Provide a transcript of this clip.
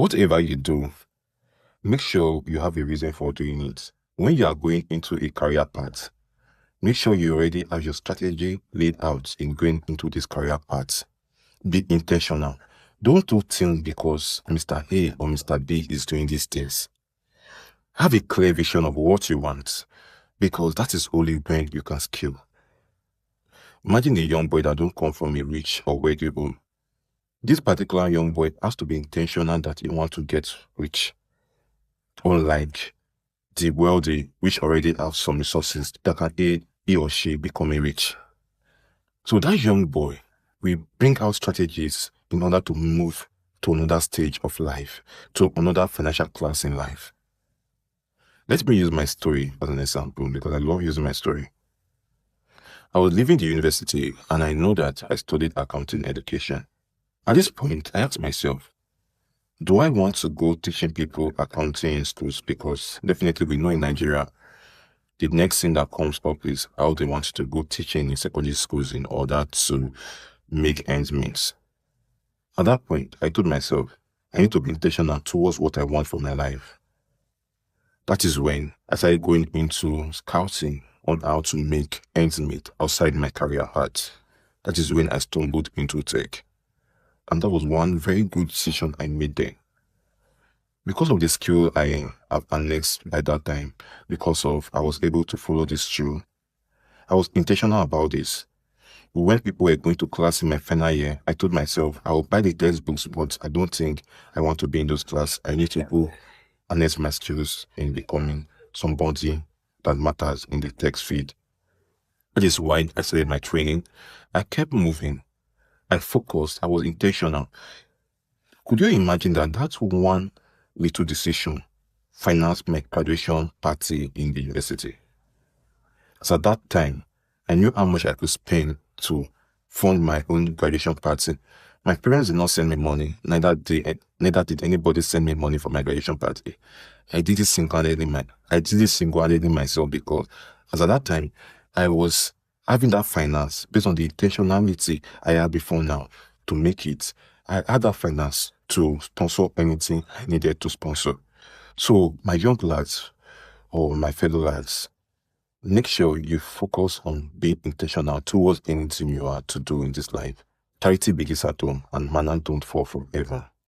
Whatever you do, make sure you have a reason for doing it. When you are going into a career path, make sure you already have your strategy laid out in going into this career path. Be intentional. Don't do things because Mr. A or Mr. B is doing these things. Have a clear vision of what you want, because that is only when you can scale. Imagine a young boy that don't come from a rich or wealthy home. This particular young boy has to be intentional that he wants to get rich. Unlike the wealthy, which already have some resources that can aid he or she becoming rich. So that young boy will bring out strategies in order to move to another stage of life, to another financial class in life. Let me use my story as an example, because I love using my story. I was leaving the university and I know that I studied accounting education. At this point, I asked myself, do I want to go teaching people accounting in schools? Because definitely we know in Nigeria, the next thing that comes up is how they want to go teaching in secondary schools in order to make ends meet. At that point, I told myself, I need to be intentional towards what I want for my life. That is when I started going into scouting on how to make ends meet outside my career path. That is when I stumbled into tech. And that was one very good decision I made then. Because of the skill I have annexed by that time, because of I was able to follow this through, I was intentional about this. When people were going to class in my final year, I told myself, I will buy the textbooks, but I don't think I want to be in those classes. I need to go harness my skills in becoming somebody that matters in the tech field. That is why I started my training. I kept moving. I focused. I was intentional. Could you imagine that that's one little decision financed my graduation party in the university? So at that time, I knew how much I could spend to fund my own graduation party. My parents did not send me money. Neither did anybody send me money for my graduation party. I did it single-handedly myself, because as at that time, I was having that finance based on the intentionality I had before now to make it. I had that finance to sponsor anything I needed to sponsor. So my young lads or my fellow lads, make sure you focus on being intentional towards anything you are to do in this life. Charity begins at home, and manna don't fall from heaven.